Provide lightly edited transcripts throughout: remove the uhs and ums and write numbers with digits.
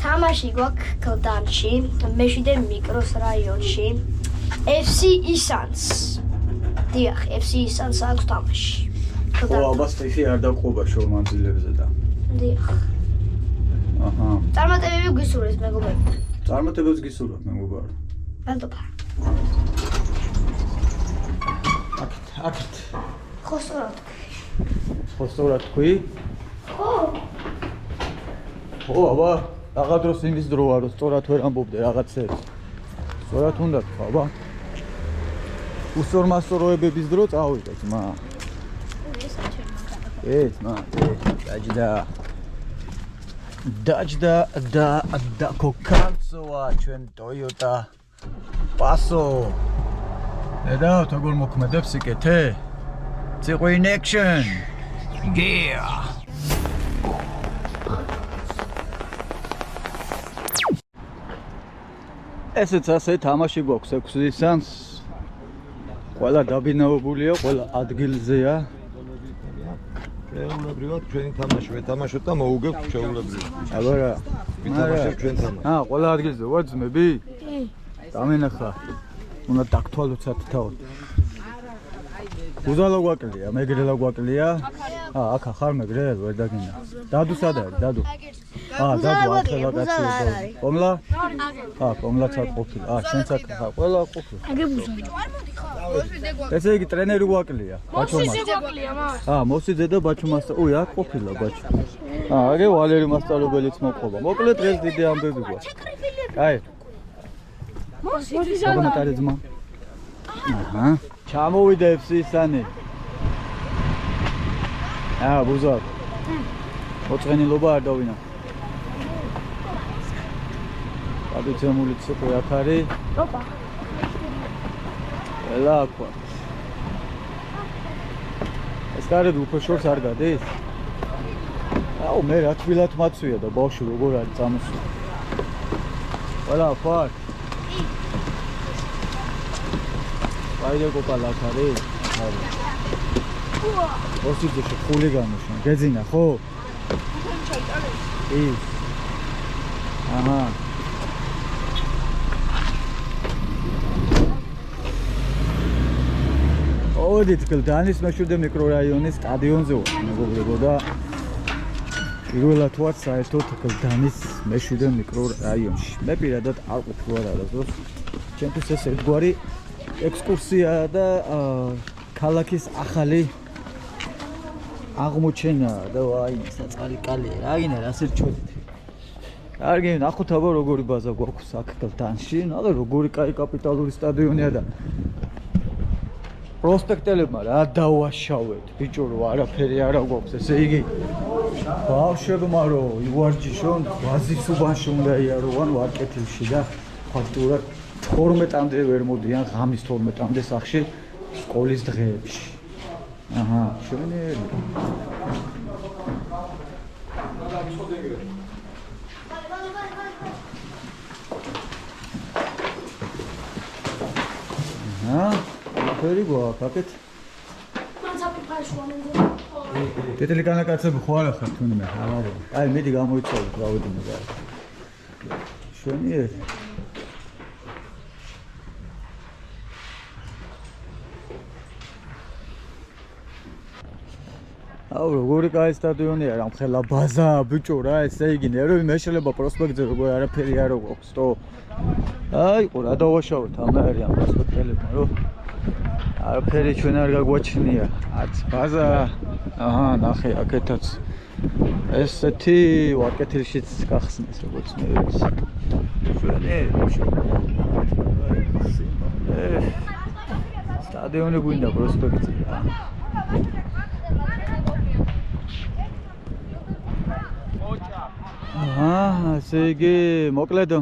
თამაში გვაქვს კლდანში, მეშვიდე მიკრორაიონში. FC ისანს. დიახ, FC ისანს აქვს თამაში. ხო, აბა სტეფი არ დაყובה შორმანძილებზე და. დიახ. აჰა. წარმატებები გისურვებს მეგობრებო. წარმატებებს გისურვებ მეგობარო. მადლობა. აქეთ. ხო, სწორად. ხო, სწორად თქვი? ხო. ხო, აბა, რაღა დროს იმის დრო არო, სწორად ვერ ამბობდე რაღაცებს. სწორად უნდა თქვა, აბა. უსწორმასწოროებების დრო წავიდა, ძმა. დაჯდა კოკანცოა ჩვენ Toyota Passo. და თაგორ მოქმედებს იკეთე? ციყო in action. Yeah. ესეც ასე თამაში გვაქვს 6 ისანს. ყველა დაბინაებულია, ყველა ადგილზეა. ჩვეულებრივად ჩვენი თამაში ვეთამაშოთ და მოუგებთ ჩვეულებრივად. აბა რა. ვითამაშებ ჩვენ თამაში. ყველა ადგილზე ვარ ძმები? დამენახა. უნდა დაგთვალოთ თავად. უზალა გვაკლია, მეგრელა გვაკლია. აქ ხარ მეგრელ, ვერ დაგინა. დადუ სად არის? დადუ. დადუ ახლა გაცილო. კომლა? კომლაც არ ყოფილა. შენც აქ ხარ, ყველა ყოფილი. ესე იგი ტრენერი გვაკლია, ბაჩომას. მოსიძე და ბაჩომასთან. უი, აქ ყოფილა ბაჩო. აგე ვალერი მასწავლებელიც მოყობა. მოკლედ დღეს დიდი ამბები გვაქვს. აი. კომენტარი ძმა. ჩამოვიდა FC ისანი. ბუზარ. მოწყენილობა არ დავინა. აბიცემული ციყო აქ არის. ოპა. ელა აქ. ეს კარები უფრო შორს არ გადის? მე რა თბილად მაცვია და ბავშვი როგორ არის წამოსული. ყველა ფარ. აიდე კოპალა აქ არის? არის. ოსიძე ხულიგანოშენ. გეძინა ხო? ის. აჰა. ოდით კლდანის მეშვიდე მიკრორაიონის სტადიონზე ვარ მეგობრებო და პირველად ვარ საერთოდ კლდანის მეშვიდე მიკრორაიონში. მე პირადად არ ყოფილვარ არასდროს. ჩემთვის ეს ერთგვარი ექსკურსია და ქალაქის ახალი აღმოჩენა და აი საწარიკალია. რაგინა რას ერჩვეთით? კარგი, ნახოთ აბა როგორი ბაზა გვაქვს აქ კლდანში. ნახე როგორი კაი კაპიტალური სტადიონია და პროსპექტელებმა რა დავაშავეთ ბიჭო რო არაფერი არა გვაქვს ესე იგი ბავშვებმა რო ივარჯიშონ ვაზისუბანში უნდა იაროვან ვარკეთილში და ფაქტურად 12-მდე ვერ მოდიან ღამის 12-მდე სახში სკოლის დღეებში. აჰა, შვენიერი. ფერი გვაქვს აქეთ. დეტალი კანაკაცები ხო არა ხარ თუნდაც არა. აი მეტი გამოიცვალეთ რავიდინე და. შვენიერი. როგორი კაი სტადიონია რა მხელა ბაზა ბიჭო რა ესე იგი ნერვი მეშლება პროსპექტზე როგორ არაფერი არ გვაქვს თო აი ყო რა დავაშავეთ ამერია პროსპექტელებმა რო არაფერი ჩვენ არ გაგვაჩნია არც ბაზა აჰა ნახე აქეთაც ესეთი ვარკეთილშიც გახსნეს როგორც მე ვიცი სტადიონი გვინდა პროსპექტზე რა ასე იგი მოკლედ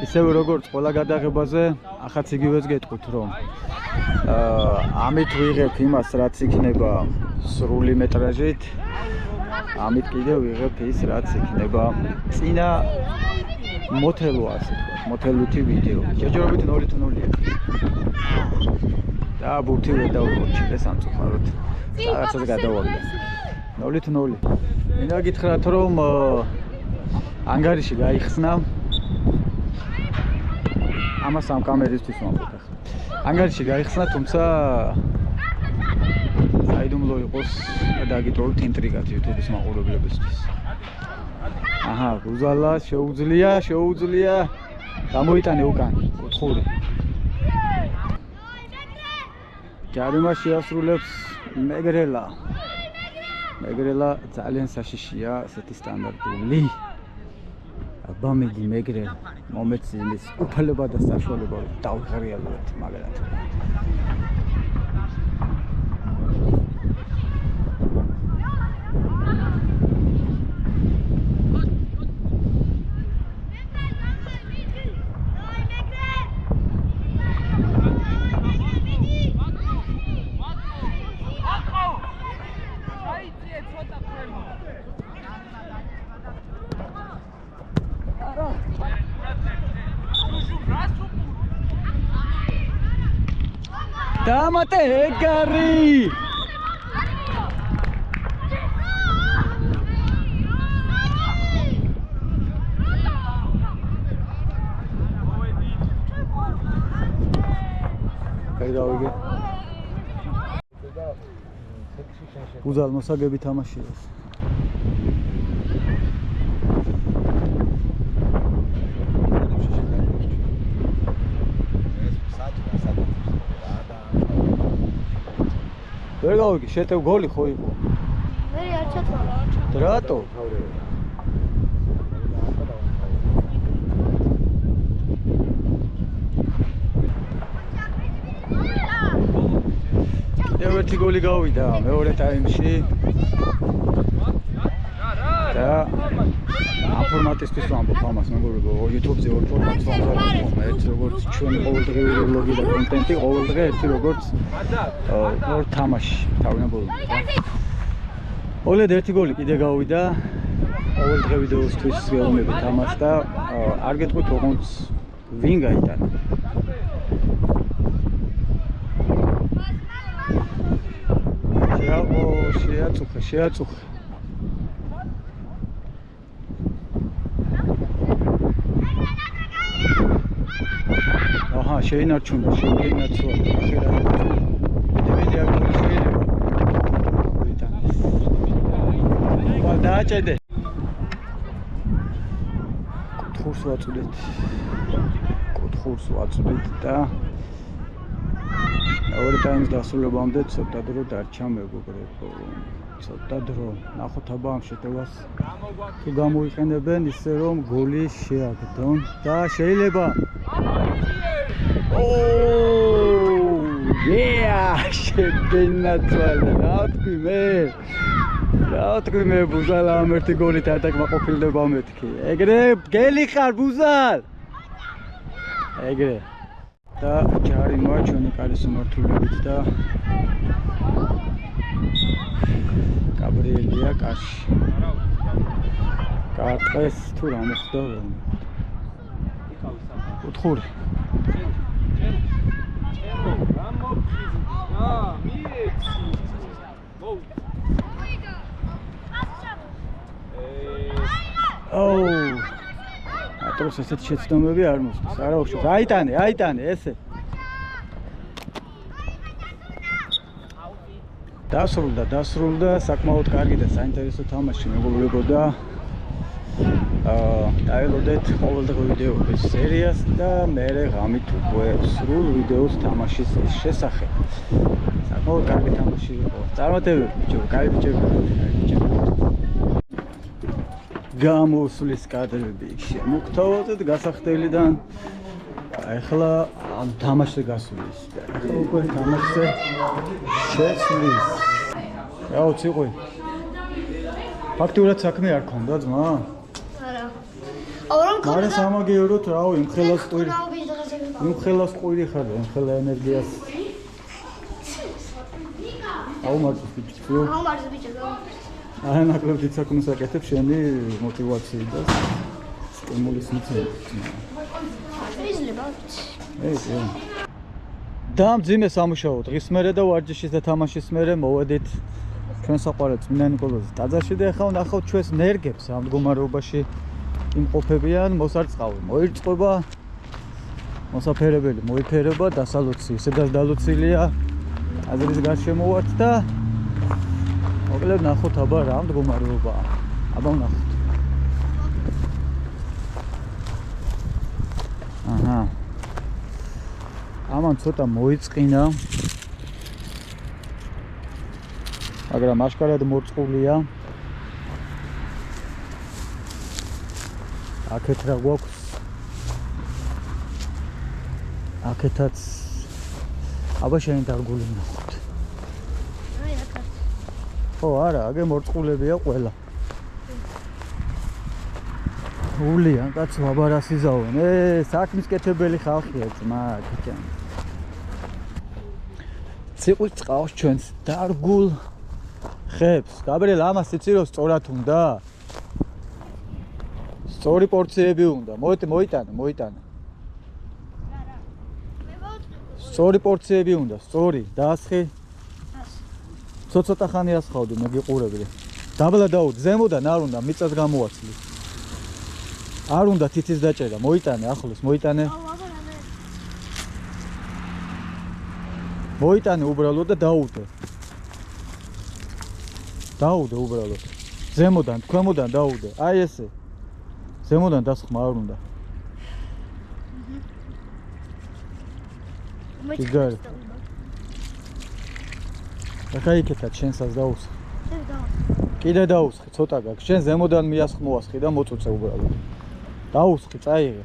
ისევ როგორც ყველა გადაღებაზე ახაც იგივეს გეტყვით რომ ამით ვიღებ იმას რაც იქნება სრული მეტრაჟით ამით კიდევ ვიღებ ის რაც იქნება წინა მოთელო ასე თქვა მოთელვითი ვიდეო ჯერჯერობით 0-0-ია და ბურთი ვერ დავუჩინე სამწუხაროდ რაღაცას გადავაგდა 0-0 მინდა გითხრათ რომ ანგარიში გაიხსნა. ამას ამ კამერისთვის ვამბობ ახლა. ანგარიში გაიხსნა, თუმცა საიდუმლო იყოს და გიტოვებთ ინტრიგად YouTube-ის მაყურებლებისთვის. აჰა, გუზალა შეუძლია. გამოიტანე უკან, კუთხური. ჯარიმა შეასრულებს მეგრელა. მეგრელა ძალიან საშიშია, ასეთი სტანდარტული. აბა მეგი მეგრელა, მომეცი იმის უფლება და საშუალება დავღრიალოთ მაგალითად. დამატე ეგარი გაიგე უზალ მოსაგები თამაშიას ვერ გავიგე, შეტევ გოლი ხო იყო? მე არ ჩათვალა. რატო? კიდევ ერთი გოლი გავიდა მეორე ტაიმში. და ამ ფორმატისთვის ვამბობ ამას, მეგობრებო, YouTube-ზე ორ ფორმატს ვამბობ. ერთ როგორც ჩვენი ყოველდღიური ვლოგი და კონტენტი, ყოველდღე ერთი როგორც ორ თამაში თავნაბოლო. მოგლედ ერთი გოლი კიდე გავიდა. ყოველდღე ვიდეოსთვის გეუბნებით ამას და არ გეტყვით ოღონდ ვინ გაიტანა. შეაწუხე. აჰა, შეინარჩუნა, შეინარჩუნა. დევიდია გოლი შეიძლება. ვიტანეს. დააჭედე. კუთხურს ვაწვდით და ორი ტაიმის დასრულებამდე ცოტა დრო დარჩა მეგობრებო. ცოტა დრო. ნახოთ აბა ამ შეტევას თუ გამოიყენებენ ისე რომ გოლი შეაგდონ და შეიძლება შედენაცვალე, რა თქვი მე ბუზალა ამ ერთი გოლით არ დაკმაყოფილდება მეთქი. ეგრე გელი ხარ ბუზალ. ეგრე. და ჯარიმა ჩვენი კარის მართულებით და გაბრიელია კარში. კარტეს თუ რა მოხდა ვერ. კუთხური. ატოს ესეთ შეცდომები არ მოსწონს. არა უშუალოდ აიტანე ესე. დასრულდა საკმაოდ კარგი და საინტერესო თამაში მეგობრებო და დაელოდეთ ყოველდღე ვიდეოების სერიას და მე ღამით უკვე სრულ ვიდეოს თამაშის შესახებ. საკმაოდ კარგი თამაში იყო. წარმატებები ბიჭო, კაი ბიჭები. გამოსulis კადრები შემოგთავაზეთ გასახდელიდან. ახლა ამ თამაშზე გასulis. ახლა უკვე თამაშზე შეცვლის. რა უცი ყო? ფაქტიურად საქმე არ ქონდა ძმა? არა. აურამ ქონდა. მარე სამაგიეროთ რაო იმხელას ყვირი. იმხელას ყვირი ხარ, იმხელა ენერგიას. აუმარჯოს ბიჭო. აუმარჯოს ბიჭო. არა ნაკლებად საქმეს აკეთებ შენი мотивациი და სტიმულის მიცემ. შეიძლება. და მძიმე სამუშაო დღის მერე და ვარჯიშის და თამაშის მერე მოვედით ჩვენ საყვარელ წმინდა ნიკოლოზის ტაძარში და ახლა ვნახავთ ჩვენს ნერგებს ამ მდგომარეობაში იმყოფებიან მოსარწყავი. მოირწყება მოსაფერებელი მოიფერება დასალოცი ისედაც დალოცილია აზრის გარშემო ვართ და მოკლედ ნახოთ აბა რა მდგომარეობაა. აბა ვნახოთ. აჰა. ამან ცოტა მოიწყინა. მაგრამ აშკარად მორწყულია. აქეთ რა გვაქვს? აქეთაც აბა შენ დარგული ვნახოთ. აი აქაც. ხო, არა, აგე მორწყულებია ყველა. ულიან კაცო აბა რას იზავენ? საქმის კეთებელი ხალხია ძმა, კეთიანი. ციყვი წყავს ჩვენს დარგულ ხებს. გაბრიელ ამას იცი რომ სწორად უნდა? სწორი პორციები უნდა. მოიტანე. სწორი პორციები უნდა, სწორი, დაასხი. ცოტა ხანი ასხავდი, მე გიყურებდი. დაბლა დაუდი, ზემოდან არ უნდა მიწას გამოაცლი. არ უნდა თითის დაჭერა, მოიტანე ახლოს, მოიტანე. მოიტანე უბრალოდ და დაუდე. დაუდე უბრალოდ. ზემოდან, ქვემოდან დაუდე. აი ესე. ზემოდან დასხმა არ უნდა. იგარი. ახლა იქეთაც შენსაც დაუსხი. კიდე დაუსხი, ცოტა გაქვს. შენ ზემოდან მიასხმოასხი და მოწუწე უბრალოდ. დაუსხი, წაიღე.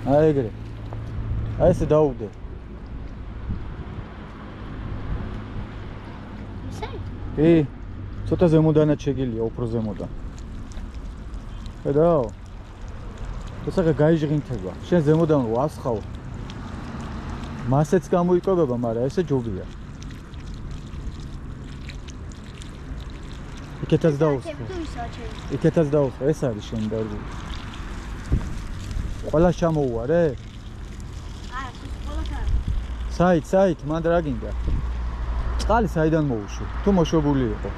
აი ეგრე. აი ესე დაუდე. კი, ცოტა ზემოდანაც შეგილია, უფრო ზემოდან. ხედავ? თორსაღე გაიჟღინთება. შენ ზემოდან რო ასხავ. მასეც გამოიკვებება, მაგრამ ესე ჯობია. იქეთაც დაუსხე. იქეთაც დაუსხე, ეს არის შენი დარგული. ყველა ჩამოუარე? არა, ყველა არა. საით, მანდ რა გინდა? წყალი საიდან მოუშვი? თუ მოშვებული იყო.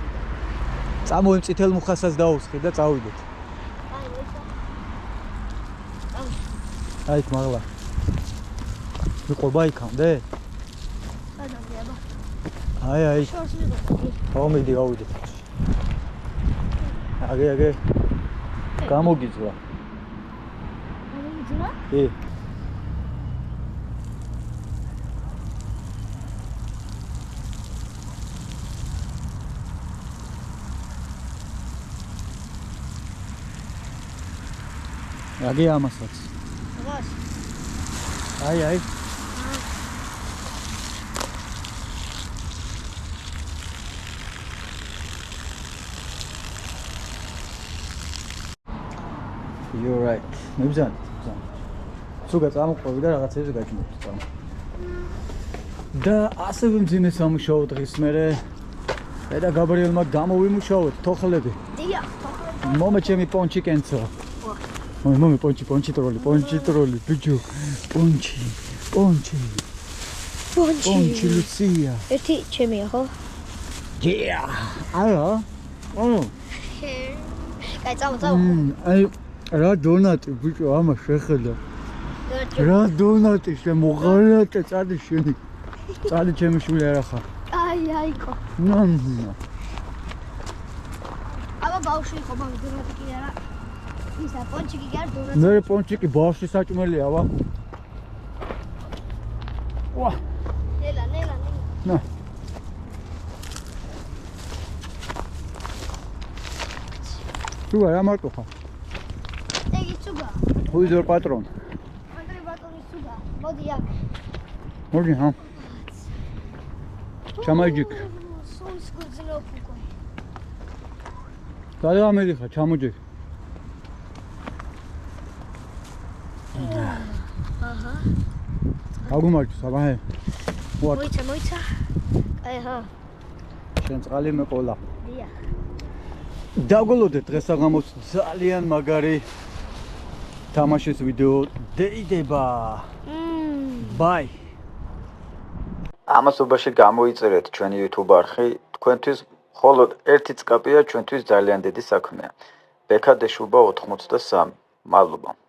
წამოიმ წითელ მუხასაც დაუსხი და წავიდეთ. აი, მაღლა. ვიყობა იქამდე? სადამდე აბა. აი. შორს ვიყო. მომიდი გავიდეთ. აგე. გამოგიძლა. გამოგიძლა? კი. აგე ამასაც. ამას. აი. You're right. მებზანეთ. სუგა წამოყვები და რაღაცებზე გაჩნდეთ წამ. და ასევე მძიმე სამუშაო დღის მერე და გაბრიელმა გამოვიმუშავეთ თოხლები. დიახ, თოხლები. მომე ჩემი პონჩი კენცო. მომე პონჩი ტროლი, ბიჭო. პონჩი ლუცია. ერთი ჩემია, ხო? არა. კაი, წავ. აი რა დონატი ბიჭო ამა შეხედა. რა დონატი შემოღალატე წადი შენი. წადი ჩემი შვილი არა ხარ. აიко. აბა ბავშვი ხო მაგ დონატი კი არა. ისა პონჩიკი კი არ დონატი. მე პონჩიკი ბავშვი საჭმელია ვა. ვა. ნელა. ნა. სუგა რა მარტო ხარ? ეგი სუგა. Who is your patron? ანდრე ბატონის სუგა. მოდი აქ. მოდი ჰა. ჩამაიჯიქ. სულს გძნო ფუკო. გადა ამერიხა ჩამოჯიქ. აჰა. აგუმარჩ საბაჰე. მოიცა. აჰა. შენ წყალი მეყოლა. დიახ. დაგოლოდეთ დღესაღამოს ძალიან მაგარი თამაშის ვიდეო დეიდება. ბაი. ამასობაში გამოიწერეთ ჩვენი YouTube არხი. თქვენთვის მხოლოდ ერთი წკაპია ჩვენთვის ძალიან დიდი საქმეა. ბექადეშუბა 83. მადლობა.